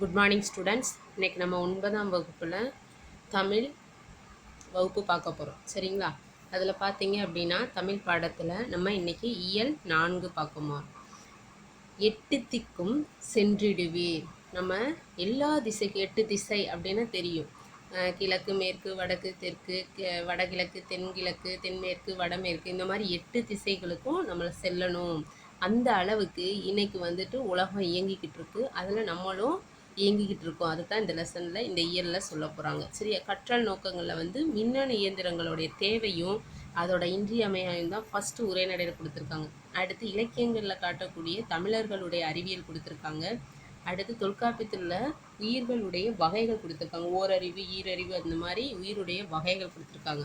Good morning students. இன்றைக்கி நம்ம 9ஆம் வகுப்பில் தமிழ் வகுப்பு பார்க்க போகிறோம். சரிங்களா? அதில் பார்த்தீங்க அப்படின்னா தமிழ் பாடத்தில் நம்ம இன்றைக்கி இயல் 4 பார்க்கோமா. 8 திக்கும் சென்றிடுவீர். நம்ம எல்லா திசைக்கு 8 திசை அப்படின்னு தெரியும். கிழக்கு, மேற்கு, வடக்கு, தெற்கு, வடகிழக்கு, தென்கிழக்கு, தென்மேற்கு, வடமேற்கு, இந்த மாதிரி 8 திசைகளுக்கும் நம்மளை செல்லணும். அந்த அளவுக்கு இன்னைக்கு வந்துட்டு உலகம் இயங்கிக்கிட்டு இருக்கு. அதில் நம்மளும் இயங்கிக்கிட்டு இருக்கோம். அதுதான் இந்த லெசனில் இந்த இயலில் சொல்ல போகிறாங்க. சரியா? கற்றல் நோக்கங்களில் வந்து மின்னணு இயந்திரங்களுடைய தேவையும் அதோட இன்றியமையும் தான் ஃபஸ்ட்டு உரைநடையில் கொடுத்துருக்காங்க. அடுத்து இலக்கியங்களில் காட்டக்கூடிய தமிழர்களுடைய அறிவியல் கொடுத்துருக்காங்க. அடுத்து தொல்காப்பியத்தில் உள்ள உயிர்களுடைய வகைகள் கொடுத்துருக்காங்க. ஓரறிவு, ஈரறிவு, அந்த மாதிரி உயிருடைய வகைகள் கொடுத்துருக்காங்க.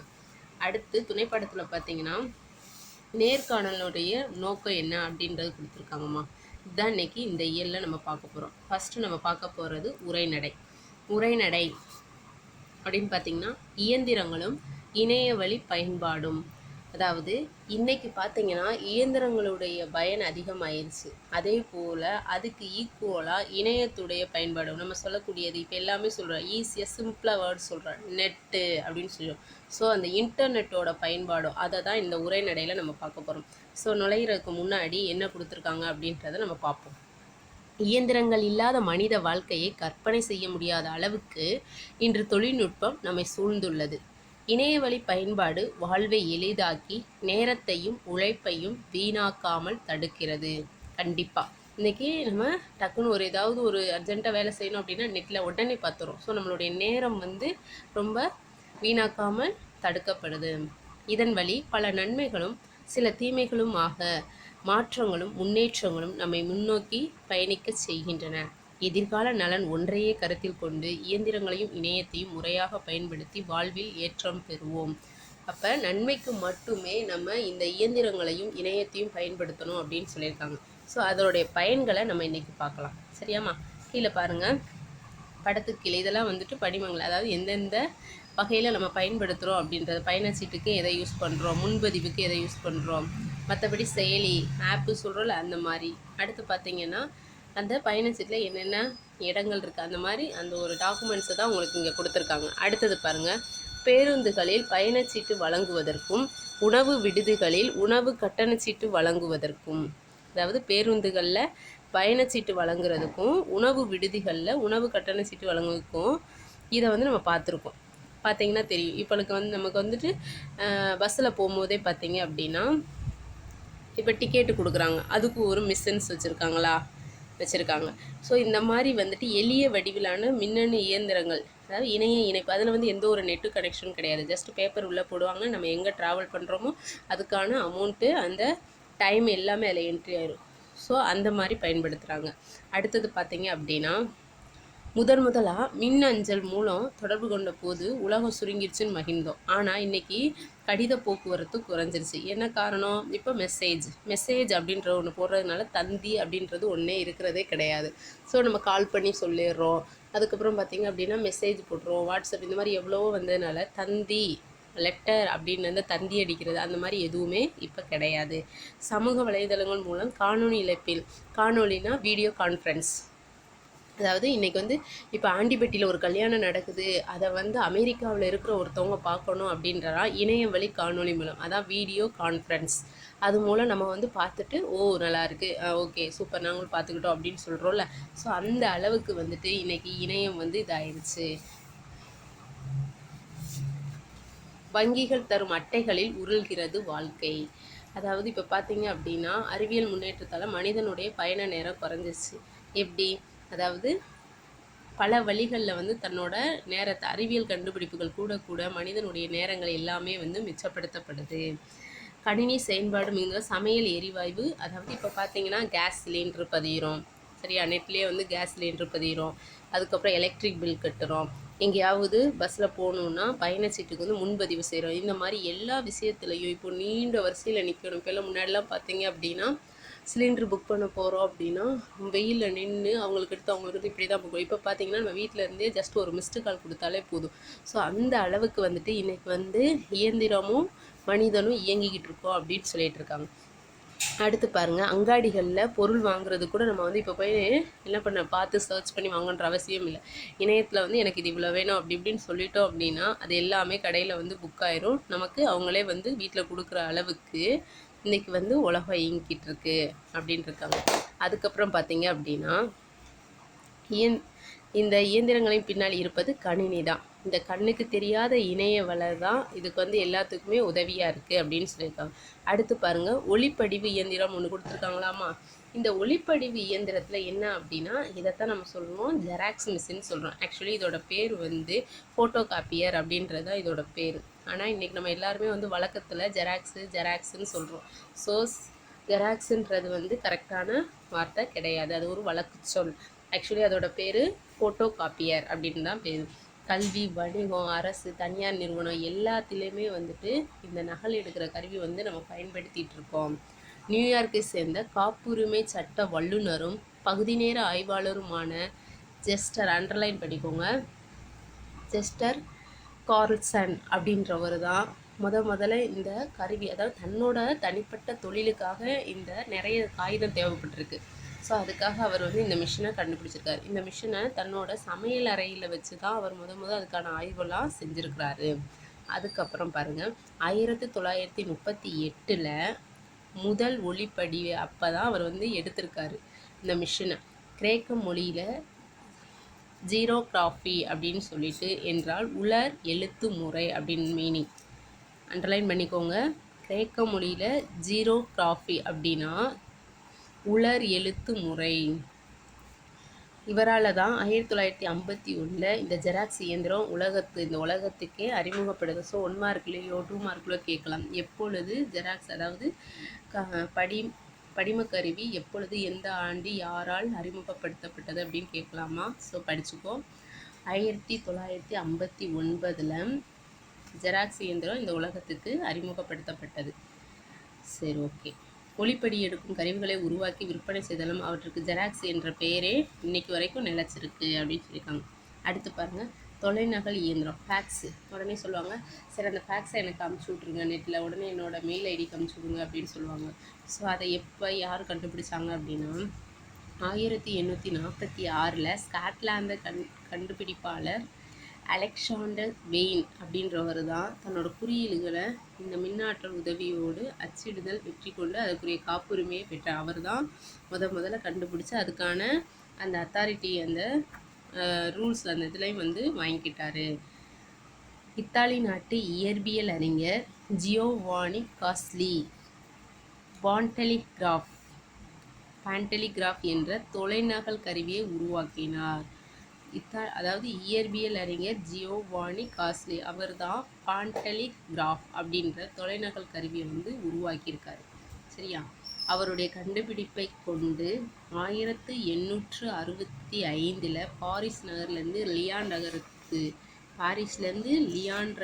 அடுத்து துணைப்படத்தில் பார்த்தீங்கன்னா நேர்காணலுடைய நோக்கம் என்ன அப்படின்றது கொடுத்துருக்காங்கம்மா. இதுதான் இன்னைக்கு இந்த இயலில் நம்ம பார்க்க போகிறோம். ஃபஸ்ட்டு நம்ம பார்க்க போகிறது உரைநடை. உரைநடை அப்படின்னு பார்த்திங்கன்னா இயந்திரங்களும் இணைய வழி பயன்பாடும். அதாவது இன்றைக்கி பார்த்திங்கன்னா இயந்திரங்களுடைய பயன் அதிகமாயிருச்சு. அதே போல் அதுக்கு ஈக்குவலாக இணையத்துடைய பயன்பாடும் நம்ம சொல்லக்கூடியது. இப்போ எல்லாமே சொல்கிறோம், ஈஸியாக சிம்பிளாக வேர்ட் சொல்கிறோம், நெட்டு அப்படின்னு சொல்லுவோம். ஸோ அந்த இன்டர்நெட்டோட பயன்பாடும் அதை தான் இந்த உரைநடையில் நம்ம பார்க்க போகிறோம். ஸோ நுழையிறதுக்கு முன்னாடி என்ன கொடுத்துருக்காங்க அப்படின்றத நம்ம பார்ப்போம். இயந்திரங்கள் இல்லாத மனித வாழ்க்கையை கற்பனை செய்ய முடியாத அளவுக்கு இன்று தொழில்நுட்பம் நம்மை சூழ்ந்துள்ளது. இணையவழி பயன்பாடு வாழ்வை எளிதாக்கி நேரத்தையும் உழைப்பையும் வீணாக்காமல் தடுக்கிறது. கண்டிப்பாக இன்றைக்கி நம்ம டக்குன்னு ஏதாவது ஒரு அர்ஜென்ட்டாக வேலை செய்யணும் அப்படின்னா நெட்டில் உடனே பார்த்துறோம். ஸோ நம்மளுடைய நேரம் வந்து ரொம்ப வீணாக்காமல் தடுக்கப்படுது. இதன் வழி பல நன்மைகளும் சில தீமைகளும் ஆக மாற்றங்களும் முன்னேற்றங்களும் நம்மை முன்னோக்கி பயணிக்க செய்கின்றன. எதிர்கால நலன் ஒன்றையே கருத்தில் கொண்டு இயந்திரங்களையும் இணையத்தையும் முறையாக பயன்படுத்தி வாழ்வில் ஏற்றம் பெறுவோம். அப்போ நன்மைக்கு மட்டுமே நம்ம இந்த இயந்திரங்களையும் இணையத்தையும் பயன்படுத்தணும் அப்படின்னு சொல்லியிருக்காங்க. ஸோ அதனுடைய பயன்களை நம்ம இன்றைக்கி பார்க்கலாம். சரியாம்மா? கீழே பாருங்கள், படத்துக்கு கீழே இதெல்லாம் வந்துட்டு படிமங்கள். அதாவது எந்தெந்த வகையில் நம்ம பயன்படுத்துகிறோம் அப்படின்றது. பயணச்சீட்டுக்கு எதை யூஸ் பண்ணுறோம், முன்பதிவுக்கு எதை யூஸ் பண்ணுறோம், மற்றபடி செயலி ஆப்பு சொல்கிறோம்ல அந்த மாதிரி. அடுத்து பார்த்திங்கன்னா அந்த பயணச்சீட்டில் என்னென்ன இடங்கள் இருக்குது அந்த மாதிரி அந்த ஒரு டாக்குமெண்ட்ஸை தான் உங்களுக்கு இங்கே கொடுத்துருக்காங்க. அடுத்தது பாருங்கள், பேருந்துகளில் பயணச்சீட்டு வழங்குவதற்கும் உணவு விடுதிகளில் உணவு கட்டணச்சீட்டு வழங்குவதற்கும். அதாவது பேருந்துகளில் பயணச்சீட்டு வழங்குறதுக்கும் உணவு விடுதிகளில் உணவு கட்டணச்சீட்டு வழங்குவதற்கும் இதை வந்து நம்ம பார்த்துருக்கோம். பார்த்திங்கன்னா தெரியும். இப்போ நமக்கு வந்துட்டு பஸ்ஸில் போகும்போதே பார்த்திங்க அப்படின்னா இப்போ டிக்கெட்டு கொடுக்குறாங்க, அதுக்கு ஒரு மிஷின்ஸ் வச்சுருக்காங்க. ஸோ இந்த மாதிரி வந்துட்டு எளிய வடிவிலான மின்னணு இயந்திரங்கள், அதாவது இணைய இணைப்பு. அதில் வந்து எந்த ஒரு நெட்டு கனெக்ஷன் கிடையாது. ஜஸ்ட் பேப்பர் உள்ளே போடுவாங்க. நம்ம எங்கே ட்ராவல் பண்ணுறோமோ அதுக்கான அமௌண்ட்டு, அந்த டைம் எல்லாமே அதில் என்ட்ரி ஆயிடும். ஸோ அந்த மாதிரி பயன்படுத்துகிறாங்க. அடுத்தது பார்த்திங்க அப்படின்னா முதலாக மின் அஞ்சல் மூலம் தொடர்பு கொண்ட போது உலகம் சுருங்கிடுச்சுன்னு மகிழ்ந்தோம். ஆனால் இன்றைக்கி கடித போக்குவரத்து குறைஞ்சிருச்சு. என்ன காரணம்? இப்போ மெசேஜ் அப்படின்ற ஒன்று போடுறதுனால தந்தி அப்படின்றது ஒன்றே இருக்கிறதே கிடையாது. ஸோ நம்ம கால் பண்ணி சொல்லிடுறோம். அதுக்கப்புறம் பார்த்திங்க அப்படின்னா மெசேஜ் போடுறோம், வாட்ஸ்அப் இந்த மாதிரி எவ்வளவோ வந்ததுனால தந்தி, லெட்டர் அப்படின்னு வந்து தந்தி அடிக்கிறது அந்த மாதிரி எதுவுமே இப்போ கிடையாது. சமூக வலைதளங்கள் மூலம் காணொலி இழப்பில், காணொலினா வீடியோ கான்ஃபரன்ஸ். அதாவது இன்றைக்கி வந்து இப்போ ஆண்டிபட்டியில் ஒரு கல்யாணம் நடக்குது, அதை வந்து அமெரிக்காவில் இருக்கிற ஒருத்தவங்க பார்க்கணும் அப்படின்றா இணைய வழி காணொலி மூலம், அதான் வீடியோ கான்ஃபரன்ஸ். அது மூலம் நம்ம வந்து பார்த்துட்டு நல்லாயிருக்கு, ஓகே சூப்பர், நாங்களும் பார்த்துக்கிட்டோம் அப்படின்னு சொல்கிறோம்ல. ஸோ அந்த அளவுக்கு வந்துட்டு இன்றைக்கி இணையம் வந்து இதாகிடுச்சு. வங்கிகள் தரும் அட்டைகளில் உருள்கிறது வாழ்க்கை. அதாவது இப்போ பார்த்தீங்க அப்படின்னா அறிவியல் முன்னேற்றத்தால் மனிதனுடைய பயண நேரம் குறைஞ்சிச்சு. எப்படி? அதாவது பல வழிகளில் வந்து தன்னோட நேரத்தை, அறிவியல் கண்டுபிடிப்புகள் கூட மனிதனுடைய நேரங்கள் எல்லாமே வந்து மிச்சப்படுத்தப்படுது. கணினி செயல்பாடு மிகுந்த சமையல் எரிவாயு, அதாவது இப்போ பார்த்தீங்கன்னா கேஸ் சிலிண்டர் பதிகிறோம். சரியா? நெட்லேயே வந்து கேஸ் சிலிண்டர் பதிகிறோம். அதுக்கப்புறம் எலக்ட்ரிக் பில் கட்டுறோம். எங்கேயாவது பஸ்ஸில் போகணுன்னா பயணச்சீட்டுக்கு வந்து முன்பதிவு செய்கிறோம். இந்த மாதிரி எல்லா விஷயத்துலையும் இப்போ நீண்ட வரிசையில் நிற்கணும். இப்போல்லாம் முன்னாடிலாம் பார்த்தீங்க அப்படின்னா சிலிண்டர் புக் பண்ண போகிறோம் அப்படின்னா வெயிலில் நின்று அவங்களுக்கு இப்படி தான் புக். இப்போ பார்த்தீங்கன்னா நம்ம வீட்டில் இருந்தே ஜஸ்ட் ஒரு மிஸ்டு கால் கொடுத்தாலே போதும். ஸோ அந்த அளவுக்கு வந்துட்டு இன்றைக்கி வந்து இயந்திரமும் மனிதனும் இயங்கிக்கிட்டு இருக்கோம் அப்படின்னு சொல்லிட்டு இருக்காங்க. அடுத்து பாருங்கள், அங்காடிகளில் பொருள் வாங்குறது கூட நம்ம வந்து இப்போ போய் என்ன பண்ண பார்த்து சர்ச் பண்ணி வாங்கன்ற அவசியம் இல்லை. இணையத்தில் வந்து எனக்கு இது இவ்வளோ வேணும் அப்படி இப்படின்னு சொல்லிட்டோம் அப்படின்னா அது எல்லாமே கடையில் வந்து புக் ஆயிரும். நமக்கு அவங்களே வந்து வீட்டில் கொடுக்குற அளவுக்கு இன்றைக்கி வந்து உலகம் இயங்கிட்டு இருக்கு அப்படின்னு இருக்காங்க. அதுக்கப்புறம் பார்த்தீங்க அப்படின்னா இந்த இயந்திரங்களின் பின்னால் இருப்பது கணினி தான். இந்த கண்ணுக்கு தெரியாத இணைய வளர் தான் இதுக்கு வந்து எல்லாத்துக்குமே உதவியாக இருக்குது அப்படின்னு சொல்லியிருக்காங்க. அடுத்து பாருங்கள், ஒளிப்படிவு இயந்திரம் ஒன்று கொடுத்துருக்காங்களாமா. இந்த ஒளிப்படிவு இயந்திரத்தில் என்ன அப்படின்னா இதைத்தான் நம்ம சொல்லுவோம் ஜெராக்ஸ் மிஷின் சொல்கிறோம். ஆக்சுவலி இதோட பேர் வந்து ஃபோட்டோ காப்பியர் அப்படின்றது தான் இதோட பேர். ஆனால் இன்றைக்கி நம்ம எல்லாருமே வந்து வழக்கத்தில் ஜெராக்ஸுன்னு சொல்கிறோம். ஸோ ஜெராக்ஸுன்றது வந்து கரெக்டான வார்த்தை கிடையாது, அது ஒரு வழக்கு சொல். ஆக்சுவலி அதோட பேர் ஃபோட்டோ காப்பியர் அப்படின்னு தான் பேர். கல்வி, வணிகம், அரசு, தனியார் நிறுவனம் எல்லாத்துலேயுமே வந்துட்டு இந்த நகல் எடுக்கிற கருவி வந்து நம்ம பயன்படுத்திகிட்டு இருக்கோம். நியூயார்க்கை சேர்ந்த காப்புரிமை சட்ட வல்லுநரும் பகுதி நேர ஆய்வாளருமான ஜெஸ்டர், அண்டர்லைன் பண்ணிக்கோங்க, ஜெஸ்டர் கார்ல்சன் அப்படின்றவர் தான் முதல்ல இந்த கருவி, அதாவது தன்னோட தனிப்பட்ட தொழிலுக்காக இந்த நிறைய காகிதம் தேவைப்பட்டிருக்கு. ஸோ அதுக்காக அவர் வந்து இந்த மிஷினை கண்டுபிடிச்சிருக்காரு. இந்த மிஷினை தன்னோட சமையல் அறையில் வச்சு தான் அவர் அதுக்கான ஆய்வெல்லாம் செஞ்சுருக்கிறாரு. அதுக்கப்புறம் பாருங்கள், 1938 முதல் ஒளிப்படி அப்போ தான் அவர் வந்து எடுத்திருக்காரு இந்த மிஷினை. கிரேக்க மொழியில் ஜீரோகிராஃபி அப்படின்னு சொல்லிட்டு என்றால் உலர் எழுத்து முறை அப்படின்னு மீனிங். அண்டர்லைன் பண்ணிக்கோங்க. கிரேக்க மொழியில் ஜீரோகிராஃபி அப்படின்னா உலர் எழுத்து முறை. இவரால் தான் 1951 இந்த ஜெராக்ஸ் இயந்திரம் இந்த உலகத்துக்கே அறிமுகப்படுது. ஸோ 1 மார்க்லேயோ 2 மார்க்லையோ கேட்கலாம். எப்பொழுது ஜெராக்ஸ், அதாவது படிமக்கருவி எப்பொழுது, எந்த ஆண்டு, யாரால் அறிமுகப்படுத்தப்பட்டது அப்படின்னு கேட்கலாமா. ஸோ படிச்சுக்கோ. 1959 ஜெராக்ஸ் இயந்திரம் இந்த உலகத்துக்கு அறிமுகப்படுத்தப்பட்டது. சரி, ஓகே. ஒளிப்படி எடுக்கும் கருவிகளை உருவாக்கி விற்பனை செய்தாலும் அவற்றுக்கு ஜெராக்ஸ் என்ற பெயரே இன்னைக்கு வரைக்கும் நிலச்சிருக்கு அப்படின்னு சொல்லியிருக்காங்க. அடுத்து பாருங்கள், தொலைநகல் இயந்திரம், ஃபேக்ஸு. உடனே சொல்லுவாங்க, சரி அந்த ஃபேக்ஸை எனக்கு அமுச்சு விட்ருங்க நெட்டில், உடனே என்னோடய மெயில் ஐடிக்கு அமுச்சு விடுங்க அப்படின்னு சொல்லுவாங்க. ஸோ அதை எப்போ யார் கண்டுபிடிச்சாங்க அப்படின்னா 1846 ஸ்காட்லாந்து கண்டுபிடிப்பாளர் அலெக்சாண்டர் வெயின் அப்படின்றவர் தான் தன்னோட குறியீடுகளை இந்த மின்னாற்றல் உதவியோடு அச்சிடுதல் வெற்றி கொண்டு அதுக்குரிய காப்புரிமையை பெற்றார். அவர் தான் முதல்ல கண்டுபிடிச்சி அதுக்கான அந்த அத்தாரிட்டி, அந்த ரூல்ஸ், அந்த இதுலையும் வந்து வாங்கிக்கிட்டாரு. இத்தாலி நாட்டு இயற்பியல் அறிஞர் ஜியோவானி காஸ்லி பான்டெலிகிராஃப் என்ற தொலைநகல் கருவியை உருவாக்கினார். அதாவது இயற்பியல் அறிஞர் ஜியோவானி காஸ்லி அவர் தான் பான்டெலிகிராஃப் அப்படின்ற தொலைநகல் கருவியை வந்து உருவாக்கியிருக்காரு. சரியா? அவருடைய கண்டுபிடிப்பை கொண்டு 1865 பாரிஸ் நகர்லேருந்து லியாண்ட்ர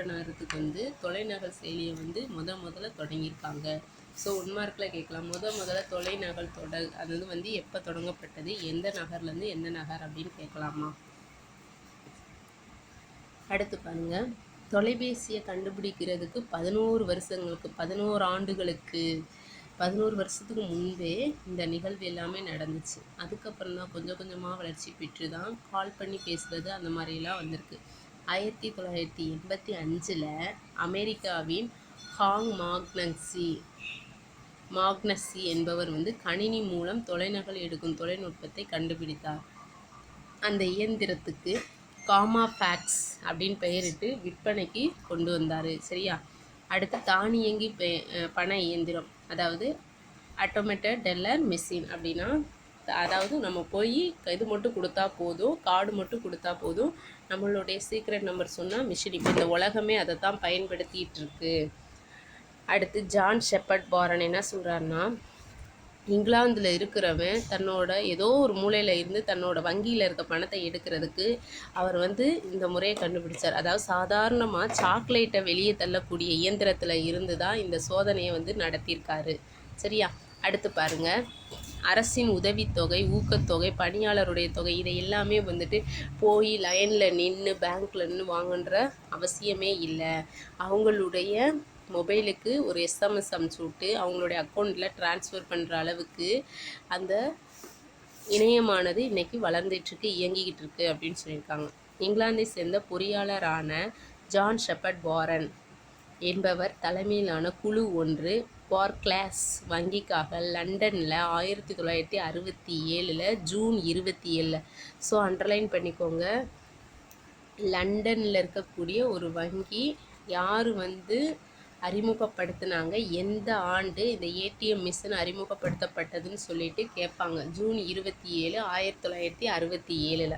நகரத்துக்கு வந்து தொலைநகல் செயலியை வந்து முதல்ல தொடங்கியிருக்காங்க. ஸோ 1 மார்க்கில் கேட்கலாம், முதல்ல தொலைநகல் அது வந்து எப்போ தொடங்கப்பட்டது, எந்த நகர்லேருந்து எந்த நகர் அப்படின்னு கேட்கலாமா. அடுத்து பாருங்கள், தொலைபேசியை கண்டுபிடிக்கிறதுக்கு 11 ஆண்டுகளுக்கு 11 வருஷத்துக்கு முன்பே இந்த நிகழ்வு எல்லாமே நடந்துச்சு. அதுக்கப்புறம் தான் கொஞ்சம் கொஞ்சமாக வளர்ச்சி பெற்று தான் கால் பண்ணி பேசுகிறது அந்த மாதிரிலாம் வந்திருக்கு. 1985 அமெரிக்காவின் ஹாங் மாக்னஸி என்பவர் வந்து கணினி மூலம் தொலைநகல் எடுக்கும் தொழில்நுட்பத்தை கண்டுபிடித்தார். அந்த இயந்திரத்துக்கு காமா ஃபேக்ஸ் அப்படின்னு பெயரிட்டு விற்பனைக்கு கொண்டு வந்தார். சரியா? அடுத்து தானியங்கி பண இயந்திரம், அதாவது ஆட்டோமேட்டட் டெல்லர் மெஷின் அப்படின்னா, அதாவது நம்ம போய் இது மட்டும் கொடுத்தா போதும், கார்டு மட்டும் கொடுத்தா போதும், நம்மளுடைய சீக்ரெட் நம்பர் சொன்னால் மிஷின். இப்போ இந்த உலகமே அதை தான் பயன்படுத்திகிட்டு இருக்கு. அடுத்து ஜான் ஷெப்பர்ட் பாரன் என்ன சொல்கிறாருன்னா, இங்கிலாந்தில் இருக்கிறவன் தன்னோட ஏதோ ஒரு மூலையில் இருந்து தன்னோட வங்கியில் இருக்க பணத்தை எடுக்கிறதுக்கு அவர் வந்து இந்த முறையை கண்டுபிடிச்சார். அதாவது சாதாரணமாக சாக்லேட்டை வெளியே தள்ளக்கூடிய இயந்திரத்தில் இருந்து தான் இந்த சோதனையை வந்து நடத்தியிருக்காரு. சரியா? அடுத்து பாருங்கள், அரசின் உதவித்தொகை, ஊக்கத்தொகை, பணியாளருடைய தொகை, இதை எல்லாமே வந்துட்டு போய் லைனில் நின்று பேங்க்கில் நின்று வாங்குன்ற அவசியமே இல்லை. அவங்களுடைய மொபைலுக்கு ஒரு எஸ்எம்எஸ் அனுப்பிச்சி விட்டு அவங்களுடைய அக்கௌண்ட்டில் ட்ரான்ஸ்ஃபர் பண்ணுற அளவுக்கு அந்த இணையமானது இன்றைக்கி வளர்ந்துட்டுருக்கு, இயங்கிக்கிட்டு இருக்கு அப்படின்னு சொல்லியிருக்காங்க. இங்கிலாந்தை சேர்ந்த பொறியாளரான ஜான் ஷெப்பர்ட் வாரன் என்பவர் தலைமையிலான குழு ஒன்று பார்க்லேஸ் வங்கிக்காக லண்டனில் 1967 ஜூன் 27. ஸோ அண்டர்லைன் பண்ணிக்கோங்க, லண்டனில் இருக்கக்கூடிய ஒரு வங்கி யார் அறிமுகப்படுத்தினாங்க, எந்த ஆண்டு இந்த ஏடிஎம் மிஷின் அறிமுகப்படுத்தப்பட்டதுன்னு சொல்லிட்டு கேட்பாங்க. ஜூன் 27, 1967.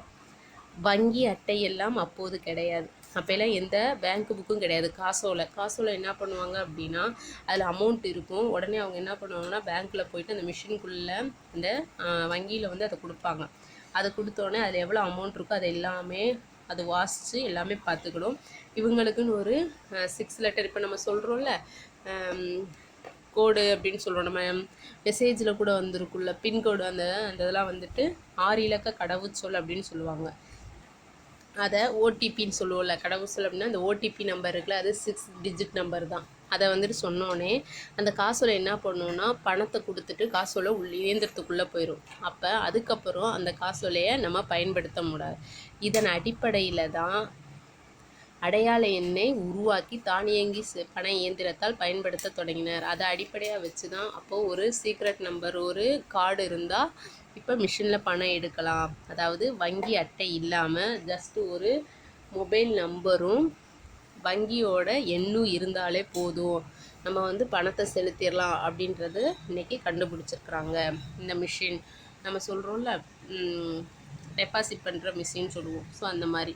வங்கி அட்டையெல்லாம் அப்போது கிடையாது. அப்போல்லாம் எந்த பேங்க் புக்கும் கிடையாது. காசோலை என்ன பண்ணுவாங்க அப்படின்னா, அதில் அமௌண்ட் இருக்கும். உடனே அவங்க என்ன பண்ணுவாங்கன்னா, பேங்க்கில் போயிட்டு அந்த மிஷினுக்குள்ளே அந்த வங்கியில் அதை கொடுப்பாங்க. அதை கொடுத்தோடனே அதில் எவ்வளோ அமௌண்ட் இருக்கோ அதை எல்லாமே அது வாசித்து எல்லாமே பார்த்துக்கணும். இவங்களுக்குன்னு ஒரு 6 லெட்டர், இப்போ நம்ம சொல்கிறோம்ல கோடு அப்படின்னு சொல்கிறோம், நம்ம மெசேஜில் கூட வந்திருக்குள்ள பின்கோடு, அந்த இதெல்லாம் 6 இலக்க கடவுச்சொல் அப்படின்னு சொல்லுவாங்க. அதை ஓடிபின்னு சொல்லுவோம்ல, கடவுச்சொல் அப்படின்னா அந்த ஓடிபி நம்பர் இருக்குல்ல, அது 6 டிஜிட் நம்பர் தான். அதை சொன்னோன்னே அந்த காசோலை என்ன பண்ணணுன்னா, பணத்தை கொடுத்துட்டு காசோலை இயந்திரத்துக்குள்ளே போயிடும். அப்போ அதுக்கப்புறம் அந்த காசோலையை நம்ம பயன்படுத்த முடியாது. இதன் அடிப்படையில் தான் அடையாள எண்ணை உருவாக்கி தானியங்கி பண இயந்திரத்தால் பயன்படுத்த தொடங்கினர். அதை அடிப்படையாக வச்சு தான் அப்போது ஒரு சீக்ரெட் நம்பர், ஒரு கார்டு இருந்தால் இப்போ மிஷினில் பணம் எடுக்கலாம். அதாவது வங்கி அட்டை இல்லாமல் ஜஸ்ட் ஒரு மொபைல் நம்பரும் வங்கியோட எண்ணும் இருந்தாலே போதும், நம்ம பணத்தை செலுத்திடலாம் அப்படின்றது இன்றைக்கி கண்டுபிடிச்சிருக்கிறாங்க. இந்த மிஷின் நம்ம சொல்கிறோம்ல, டெபாசிட் பண்ணுற மிஷின் சொல்லுவோம். ஸோ அந்த மாதிரி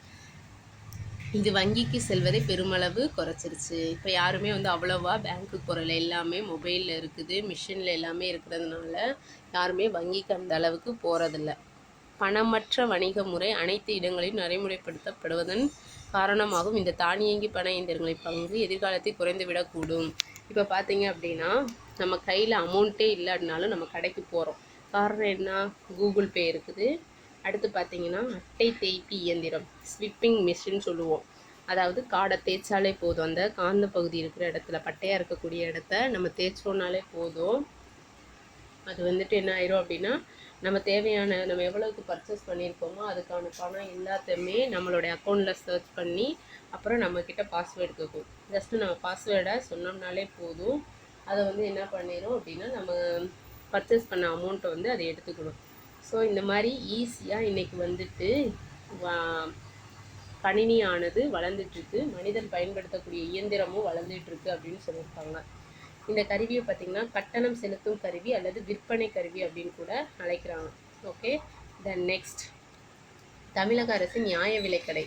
இது வங்கிக்கு செல்வதை பெருமளவு குறைச்சிருச்சு. இப்போ யாருமே அவ்வளோவா பேங்க்குக்கு போகிறல, எல்லாமே மொபைலில் இருக்குது, மிஷினில் எல்லாமே இருக்கிறதுனால யாருமே வங்கிக்கு அந்த அளவுக்கு போகிறதில்ல. பணமற்ற வணிக முறை அனைத்து இடங்களிலும் நடைமுறைப்படுத்தப்படுவதன் காரணமாகவும் இந்த தானியங்கி பண இயந்திரங்களின் பங்கு எதிர்காலத்தில் குறைந்துவிடக்கூடும். இப்போ பார்த்தீங்க அப்படின்னா, நம்ம கையில் அமௌண்ட்டே இல்லாட்டினாலும் நம்ம கடைக்கு போகிறோம். காரணம் என்ன? கூகுள் பே இருக்குது. அடுத்து பார்த்தீங்கன்னா அட்டை தேய்ப்பி இயந்திரம், ஸ்விப்பிங் மிஷின் சொல்லுவோம். அதாவது காடை தேய்ச்சாலே போதும், அந்த காந்த பகுதி இருக்கிற இடத்துல, பட்டையாக இருக்கக்கூடிய இடத்த நம்ம தேய்ச்சோன்னாலே போதும், அது என்ன ஆயிரும் அப்படின்னா, நம்ம தேவையான நம்ம எவ்வளோக்கு பர்ச்சேஸ் பண்ணியிருக்கோமோ அதுக்கான பணம் எல்லாத்தையுமே நம்மளுடைய அக்கௌண்ட்டில் சர்ச் பண்ணி அப்புறம் நம்மக்கிட்ட பாஸ்வேர்டு கேட்கும். ஜஸ்ட்டு நம்ம பாஸ்வேர்டை சொன்னோம்னாலே போதும், அதை என்ன பண்ணிடும் அப்படின்னா, நம்ம பர்ச்சேஸ் பண்ண அமௌண்ட்டை அதை எடுத்துக்கணும். ஸோ இந்த மாதிரி ஈஸியாக இன்றைக்கி கணினியானது வளர்ந்துட்டுருக்கு, மனிதன் பயன்படுத்தக்கூடிய இயந்திரமும் வளர்ந்துட்டுருக்கு அப்படின்னு சொல்லியிருக்காங்க. இந்த கருவியை பார்த்திங்கன்னா கட்டணம் செலுத்தும் கருவி அல்லது விற்பனை கருவி அப்படின்னு கூட அழைக்கிறாங்க. ஓகே, தென் நெக்ஸ்ட், தமிழக அரசு நியாய விலைக்கடை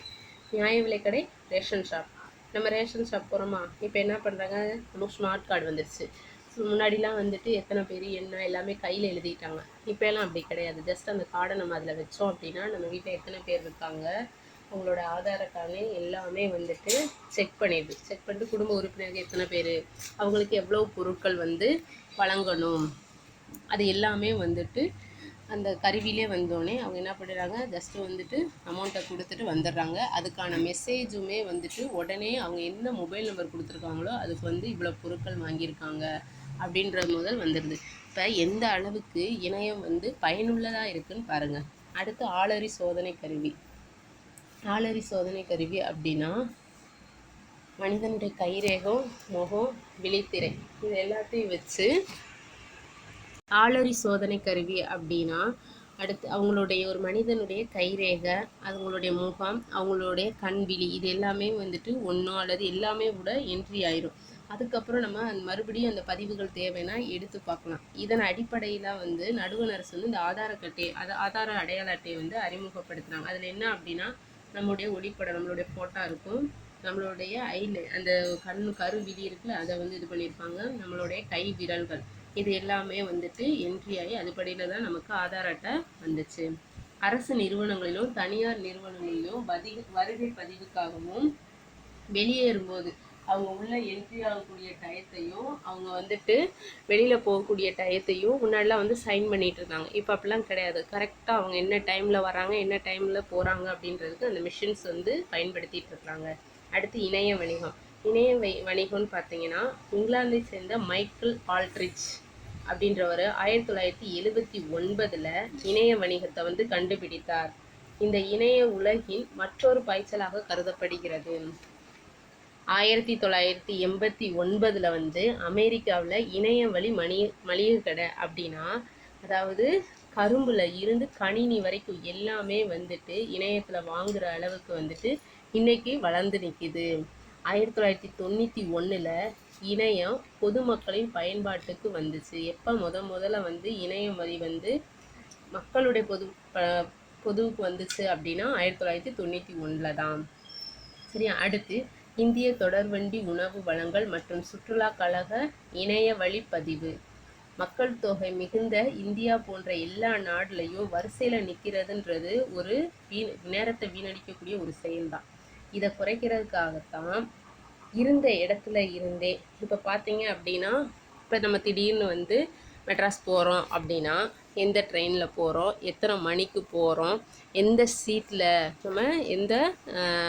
ரேஷன் ஷாப். நம்ம ரேஷன் ஷாப் போகிறோமா, இப்போ என்ன பண்ணுறாங்க, நமக்கு ஸ்மார்ட் கார்டு வந்துடுச்சு. ஸோ முன்னாடிலாம் எத்தனை பேர் என்ன எல்லாமே கையில் எழுதிட்டாங்க. இப்போ எல்லாம் அப்படி கிடையாது. ஜஸ்ட் அந்த கார்டை நம்ம அதில் வச்சோம் அப்படின்னா நம்ம வீட்டில் எத்தனை பேர் இருக்காங்க, அவங்களோட ஆதார கார்டு எல்லாமே செக் பண்ணிட்டு குடும்ப உறுப்பினர்கள் எத்தனை பேர், அவங்களுக்கு எவ்வளோ பொருட்கள் வழங்கணும், அது எல்லாமே அந்த கருவிலே வந்தோடனே அவங்க என்ன பண்ணுறாங்க, ஜஸ்ட்டு அமௌண்ட்டை கொடுத்துட்டு வந்துடுறாங்க. அதுக்கான மெசேஜுமே உடனே அவங்க என்ன மொபைல் நம்பர் கொடுத்துருக்காங்களோ அதுக்கு இவ்வளோ பொருட்கள் வாங்கியிருக்காங்க அப்படின்றது முதல் வந்துடுது. இப்போ எந்த அளவுக்கு இணையம் பயனுள்ளதாக இருக்குதுன்னு பாருங்கள். அடுத்து ஆளறி சோதனை கருவி அப்படின்னா, மனிதனுடைய கைரேகம், முகம், விழித்திரை இது எல்லாத்தையும் வச்சு ஆளறி சோதனை கருவி அப்படின்னா, அடுத்து அவங்களுடைய ஒரு மனிதனுடைய கைரேகை, அவங்களுடைய முகம், அவங்களுடைய கண்விழி இது எல்லாமே ஒன்றோ அல்லது எல்லாமே கூட என்ட்ரி ஆயிரும். அதுக்கப்புறம் நம்ம மறுபடியும் அந்த பதிவுகள் தேவைன்னா எடுத்து பார்க்கலாம். இதன் அடிப்படையில் நடுவண் அரசு இந்த ஆதார அடையாள அட்டையை அறிமுகப்படுத்துகிறாங்க. அதில் என்ன அப்படின்னா, நம்மளுடைய ஒளிப்படம், நம்மளுடைய ஃபோட்டோ இருக்கும், நம்மளுடைய அந்த கருவிழி இருக்குல்ல அதை இது பண்ணியிருப்பாங்க, நம்மளுடைய கை விரல்கள் இது எல்லாமே என்ட்ரி ஆகி அதுபடியில் தான் நமக்கு ஆதார் அட்டை வந்துச்சு. அரசு நிறுவனங்களிலும் தனியார் நிறுவனங்களிலும் வருகை பதிவுக்காகவும் வெளியேறும்போது அவங்க உள்ள என்ட்ரி ஆகக்கூடிய டயத்தையும் அவங்க வெளியில் போகக்கூடிய டயத்தையும் முன்னாடிலாம் சைன் பண்ணிகிட்டு இருந்தாங்க. இப்போ அப்படிலாம் கிடையாது. கரெக்டாக அவங்க என்ன டைமில் வராங்க, என்ன டைமில் போகிறாங்க அப்படின்றதுக்கு அந்த மிஷின்ஸ் பயன்படுத்திகிட்டு இருக்காங்க. அடுத்து இணைய வணிகம். இணைய வணிகம்னு பார்த்தீங்கன்னா இங்கிலாந்தை சேர்ந்த மைக்கேல் ஆல்ட்ரிச் அப்படின்றவர் 1979 இணைய வணிகத்தை வந்து கண்டுபிடித்தார். இந்த இணைய உலகின் மற்றொரு பாய்ச்சலாக கருதப்படுகிறது. 1989 வந்து அமெரிக்காவில் இணைய வழி மளிகை கடை அப்படின்னா, அதாவது கரும்புல இருந்து கணினி வரைக்கும் எல்லாமே வந்துட்டு இணையத்தில் வாங்குற அளவுக்கு வந்துட்டு இன்னைக்கு வளர்ந்து நிற்கிது. 1991 இணையம் பொதுமக்களின் பயன்பாட்டுக்கு வந்துச்சு. எப்போ முதல்ல வந்து இணையம் வழி வந்து மக்களுடைய பொதுவுக்கு வந்துச்சு அப்படின்னா 1991 தான். சரியா? அடுத்து இந்திய தொடர்வண்டி உணவு வழங்கல் மற்றும் சுற்றுலா கழக இணைய வழி பதிவு. மக்கள் தொகை மிகுந்த இந்தியா போன்ற எல்லா நாடுலையும் வரிசையில் நிற்கிறதுன்றது ஒரு நேரத்தை வீணடிக்கக்கூடிய ஒரு செயல்தான். இதை குறைக்கிறதுக்காகத்தான் இருந்த இடத்துல இருந்தே இப்போ பார்த்தீங்க அப்படின்னா, இப்போ நம்ம திடீர்னு வந்து மெட்ராஸ் போகிறோம் அப்படின்னா எந்த ட்ரெயினில் போகிறோம், எத்தனை மணிக்கு போகிறோம், எந்த சீட்டில் நம்ம எந்த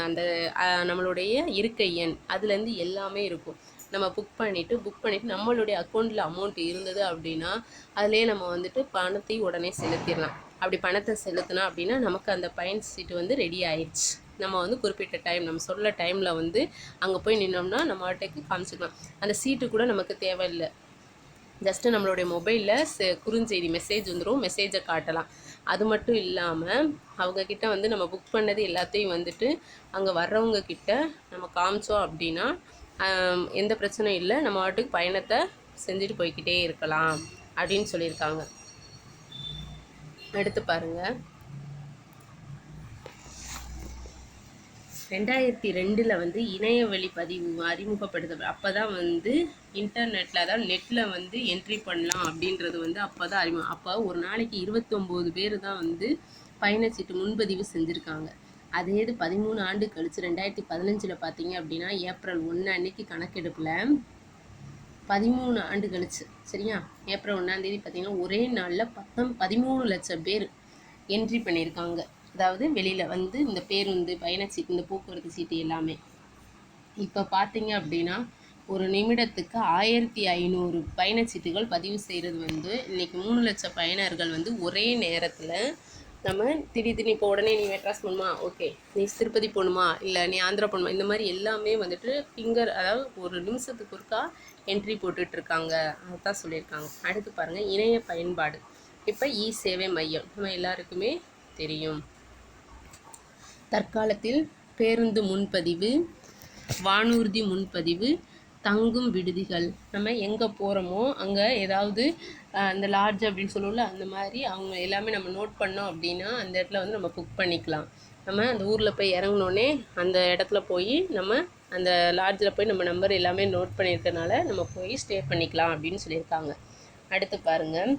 அந்த நம்மளுடைய இருக்கை எண் அதுலேருந்து எல்லாமே இருக்கும். நம்ம புக் பண்ணிவிட்டு நம்மளுடைய அக்கௌண்ட்டில் அமௌண்ட் இருந்தது அப்படின்னா அதிலே நம்ம வந்துட்டு பணத்தை உடனே செலுத்திடலாம். அப்படி பணத்தை செலுத்தினா அப்படின்னா நமக்கு அந்த பயண சீட்டு வந்து ரெடி ஆயிடுச்சு. நம்ம வந்து குறிப்பிட்ட டைம் நம்ம சொல்ல டைமில் வந்து அங்கே போய் நின்னோம்னா நம்ம ஆட்டோக்கு காமிச்சிக்கலாம். அந்த சீட்டு கூட நமக்கு தேவையில்லை. ஜஸ்ட்டு நம்மளுடைய மொபைலில் குறுஞ்செய்தி மெசேஜ் வந்துடும், மெசேஜை காட்டலாம். அது மட்டும் இல்லாமல் அவங்கக்கிட்ட வந்து நம்ம புக் பண்ணது எல்லாத்தையும் வந்துட்டு அங்கே வர்றவங்க கிட்ட நம்ம காமிச்சோம் அப்படின்னா எந்த பிரச்சனையும் இல்லை, நம்ம வாட்டுக்கு பயணத்தை செஞ்சுட்டு போய்கிட்டே இருக்கலாம் அப்படின்னு சொல்லியிருக்காங்க. அடுத்து பாருங்கள், 2002 வந்து இணைய வழி பதிவு அறிமுகப்படுத்த. அப்போ தான் வந்து இன்டர்நெட்டில், அதாவது நெட்டில் வந்து என்ட்ரி பண்ணலாம் அப்படின்றது வந்து அப்போ தான் அறிமுகம். அப்போ ஒரு நாளைக்கு 29 பேர் தான் வந்து பயணச்சீட்டு முன்பதிவு செஞ்சுருக்காங்க. அதே இது 13 ஆண்டு கழிச்சு 2015 பார்த்தீங்க அப்படின்னா ஏப்ரல் 1 அன்னைக்கு கணக்கெடுப்பில் 13 ஆண்டு கழிச்சு, சரியா, ஏப்ரல் 1ஆம் தேதி பார்த்தீங்கன்னா ஒரே நாளில் 13 லட்சம் பேர் என்ட்ரி பண்ணியிருக்காங்க. அதாவது வெளியில் வந்து இந்த பேருந்து பயணச்சீட்டு இந்த போக்குவரத்து சீட்டு எல்லாமே. இப்போ பார்த்தீங்க அப்படின்னா ஒரு நிமிடத்துக்கு 1500 பயணச்சீட்டுகள் பதிவு செய்கிறது வந்து இன்றைக்கி 3 லட்சம் பயனர்கள் வந்து ஒரே நேரத்தில் நம்ம திடீர்னு இப்போ உடனே நீ மெட்ராஸ் போகணுமா, ஓகே, நீ திருப்பதி போகணுமா, இல்லை நீ ஆந்திரா போகணுமா, இந்த மாதிரி எல்லாமே வந்துட்டு அதாவது ஒரு நிமிஷத்துக்கு ஒருக்கா என்ட்ரி போட்டுட்ருக்காங்க. அதுதான் சொல்லியிருக்காங்க. அடுத்து பாருங்கள், இணைய பயன்பாடு. இப்போ சேவை மையம் நம்ம எல்லாருக்குமே தெரியும். தற்காலத்தில் பேருந்து முன்பதிவு, வானூர்தி முன்பதிவு, தங்கும் விடுதிகள், நம்ம எங்கே போகிறோமோ அங்கே ஏதாவது அந்த லாட்ஜ் அப்படின்னு சொல்லுவோம்ல, அந்த மாதிரி அவங்க எல்லாமே நம்ம நோட் பண்ணோம் அப்படின்னா அந்த இடத்துல வந்து நம்ம புக் பண்ணிக்கலாம். நம்ம அந்த ஊரில் போய் இறங்கினோடனே அந்த இடத்துல போய் நம்ம அந்த லாட்ஜில் போய் நம்ம நம்பர் எல்லாமே நோட் பண்ணியிருக்கனால நம்ம போய் ஸ்டே பண்ணிக்கலாம் அப்படின்னு சொல்லியிருக்காங்க. அடுத்து பாருங்கள்,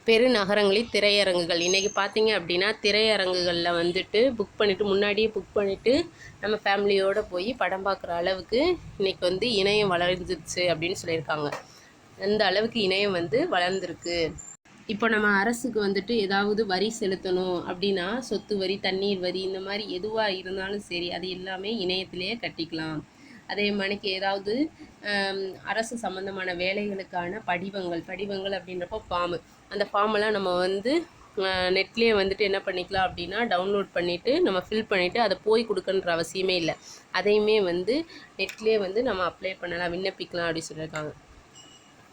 பெருநகரங்களில் திரையரங்குகள். இன்றைக்கி பார்த்தீங்க அப்படின்னா திரையரங்குகளில் வந்துட்டு முன்னாடியே புக் பண்ணிவிட்டு நம்ம ஃபேமிலியோடு போய் படம் பார்க்குற அளவுக்கு இன்றைக்கி வந்து இணையம் வளர்ந்துருச்சு அப்படின்னு சொல்லியிருக்காங்க. அந்த அளவுக்கு இணையம் வந்து வளர்ந்துருக்கு. இப்போ நம்ம அரசுக்கு வந்துட்டு ஏதாவது வரி செலுத்தணும் அப்படின்னா சொத்து வரி, தண்ணீர் வரி, இந்த மாதிரி எதுவாக இருந்தாலும் சரி அது எல்லாமே இணையத்திலேயே கட்டிக்கலாம். அதே மாதிரிக்கு ஏதாவது அரசு சம்மந்தமான வேலைகளுக்கான படிவங்கள் அப்படின்றப்போ அந்த ஃபார்மெல்லாம் நம்ம வந்து நெட்லேயே வந்துட்டு என்ன பண்ணிக்கலாம் அப்படின்னா டவுன்லோட் பண்ணிவிட்டு நம்ம ஃபில் பண்ணிவிட்டு அதை போய் கொடுக்கன்ற அவசியமே இல்லை. அதையுமே வந்து நெட்லேயே வந்து நம்ம அப்ளை பண்ணலாம், விண்ணப்பிக்கலாம் அப்படின்னு சொல்லியிருக்காங்க.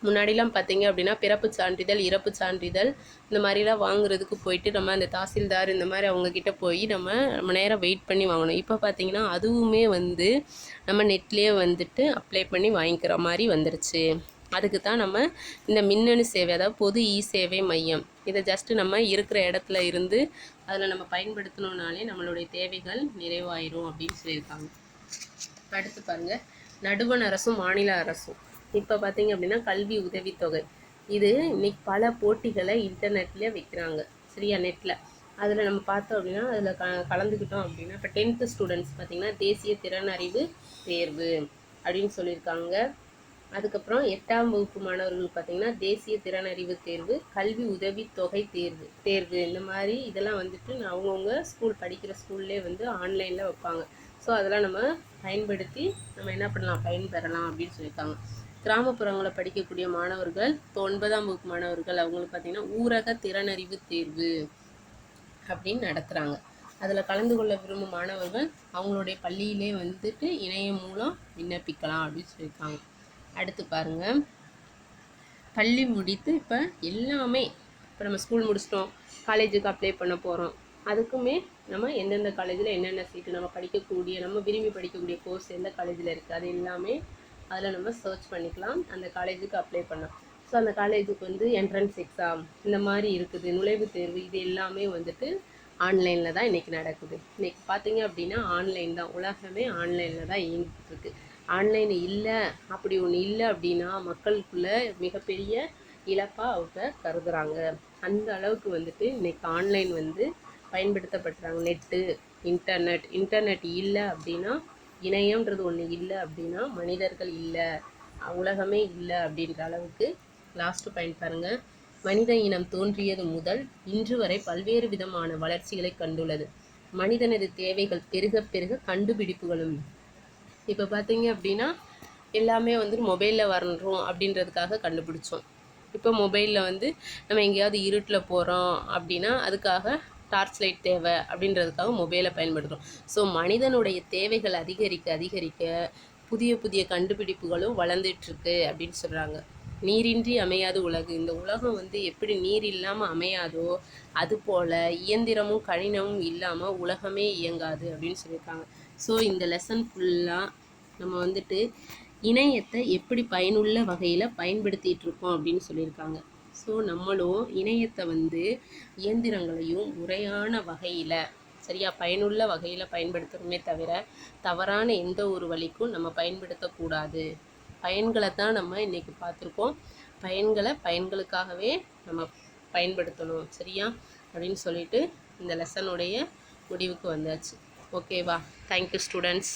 முன்னாடிலாம் பார்த்தீங்க அப்படின்னா பிறப்பு சான்றிதழ், இறப்பு சான்றிதழ் இந்த மாதிரிலாம் வாங்குறதுக்கு போயிட்டு நம்ம அந்த தாசில்தார் இந்த மாதிரி அவங்கக்கிட்ட போய் நம்ம நேரம் வெயிட் பண்ணி வாங்கணும். இப்போ பார்த்தீங்கன்னா அதுவுமே வந்து நம்ம நெட்லேயே வந்துட்டு அப்ளை பண்ணி வாங்கிக்கிற மாதிரி வந்துருச்சு. அதுக்கு தான் நம்ம இந்த மின்னணு சேவை, அதாவது பொது சேவை மையம், இதை ஜஸ்ட்டு நம்ம இருக்கிற இடத்துல இருந்து அதில் நம்ம பயன்படுத்தணுன்னாலே நம்மளுடைய தேவைகள் நிறைவாயிரும் அப்படின்னு சொல்லியிருக்காங்க. அடுத்து பாருங்கள், நடுவண் அரசும் மாநில அரசும். இப்போ பார்த்தீங்க அப்படின்னா கல்வி உதவித்தொகை, இது இன்னைக்கு பல போட்டிகளை இன்டர்நெட்டில் வைக்கிறாங்க, சரியா, நெட்டில். அதில் நம்ம பார்த்தோம் அப்படின்னா அதில் கலந்துக்கிட்டோம் அப்படின்னா இப்போ 10th ஸ்டூடெண்ட்ஸ் பார்த்திங்கன்னா தேசிய திறன் அறிவு தேர்வு அப்படின்னு சொல்லியிருக்காங்க. அதுக்கப்புறம் 8ஆம் வகுப்பு மாணவர்கள் பார்த்திங்கன்னா தேசிய திறன் அறிவு தேர்வு, கல்வி உதவித்தொகை தேர்வு இந்த மாதிரி இதெல்லாம் வந்துட்டு அவங்கவுங்க படிக்கிற ஸ்கூல்லே வந்து ஆன்லைனில் வைப்பாங்க. ஸோ அதெல்லாம் நம்ம பயன்படுத்தி நம்ம என்ன பண்ணலாம், பயன்பெறலாம் அப்படின்னு சொல்லியிருக்காங்க. கிராமப்புறங்களில் படிக்கக்கூடிய மாணவர்கள், இப்போ 9ஆம் வகுப்பு மாணவர்கள் அவங்களுக்கு பார்த்திங்கன்னா ஊரக திறனறிவு தேர்வு அப்படின்னு நடத்துகிறாங்க. அதில் கலந்து கொள்ள விரும்பும் மாணவர்கள் அவங்களுடைய பள்ளியிலே வந்துட்டு இணையம் மூலம் விண்ணப்பிக்கலாம் அப்படின்னு சொல்லியிருக்காங்க. அடுத்து பாருங்கள், பள்ளி முடித்து இப்போ எல்லாமே, இப்போ நம்ம ஸ்கூல் முடிச்சிட்டோம், காலேஜுக்கு அப்ளை பண்ண போகிறோம், அதுக்குமே நம்ம எந்தெந்த காலேஜில் என்னென்ன சீட்டு நம்ம படிக்கக்கூடிய, நம்ம விரும்பி படிக்கக்கூடிய கோர்ஸ் எந்த காலேஜில் இருக்குது அது எல்லாமே அதில் நம்ம சர்ச் பண்ணிக்கலாம், அந்த காலேஜுக்கு அப்ளை பண்ணலாம். ஸோ அந்த காலேஜுக்கு வந்து என்ட்ரன்ஸ் எக்ஸாம் இந்த மாதிரி இருக்குது, நுழைவுத் தேர்வு, இது எல்லாமே வந்துட்டு ஆன்லைனில் தான் இன்றைக்கி நடக்குது. இன்றைக்கி பார்த்தீங்க அப்படின்னா ஆன்லைன் தான், உலகமே ஆன்லைனில் தான் இயங்கிட்டு இருக்கு. ஆன்லைன் இல்லை, அப்படி ஒன்று இல்லை அப்படின்னா மக்களுக்குள்ள மிகப்பெரிய இழப்பாக அவங்க கருதுகிறாங்க. அந்த அளவுக்கு வந்துட்டு இன்றைக்கி ஆன்லைன் வந்து பயன்படுத்தப்படுறாங்க. நெட்டு, இன்டர்நெட் இல்லை அப்படின்னா, இணையம்ன்றது ஒன்று இல்லை அப்படின்னா மனிதர்கள் இல்லை, உலகமே இல்லை அப்படின்ற அளவுக்கு. லாஸ்ட்டு பாயிண்ட் பாருங்கள், மனித இனம் தோன்றியது முதல் இன்று வரை பல்வேறு விதமான வளர்ச்சிகளை கண்டுள்ளது. மனிதனது தேவைகள் பெருக பெருக கண்டுபிடிப்புகளும். இப்போ பார்த்தீங்க அப்படின்னா எல்லாமே வந்து மொபைலில் வரணும் அப்படின்றதுக்காக கண்டுபிடிச்சோம். இப்போ மொபைலில் வந்து நம்ம எங்கேயாவது இருட்டில் போகிறோம் அப்படின்னா அதுக்காக டார்ச் லைட் தேவை அப்படின்றதுக்காக மொபைலை பயன்படுத்துகிறோம். ஸோ மனிதனுடைய தேவைகள் அதிகரிக்க அதிகரிக்க புதிய புதிய கண்டுபிடிப்புகளும் வளர்ந்துட்டுருக்கு அப்படின்னு சொல்கிறாங்க. நீரின்றி அமையாது உலகு. இந்த உலகம் வந்து எப்படி நீர் இல்லாமல் அமையாதோ அதுபோல் இயந்திரமும் கணினமும் இல்லாமல் உலகமே இயங்காது அப்படின்னு சொல்லியிருக்காங்க. ஸோ இந்த லெசன் ஃபுல்லாக நம்ம வந்துட்டு இணையத்தை எப்படி பயனுள்ள வகையில் பயன்படுத்திகிட்டு இருக்கோம் அப்படின்னு சொல்லியிருக்காங்க. ஸோ நம்மளும் இணையத்தை வந்து இயந்திரங்களையும் முறையான வகையில் சரியா பயனுள்ள வகையில் பயன்படுத்துகிறோமே தவிர தவறான எந்த ஒரு வழிக்கும் நம்ம பயன்படுத்தக்கூடாது. பயன்களை தான் நம்ம இன்றைக்கி பார்த்துருக்கோம், பயன்களுக்காகவே நம்ம பயன்படுத்தணும் சரியா அப்படின்னு சொல்லிட்டு இந்த லெசனுடைய முடிவுக்கு வந்தாச்சு. ஓகேவா? Thank you students.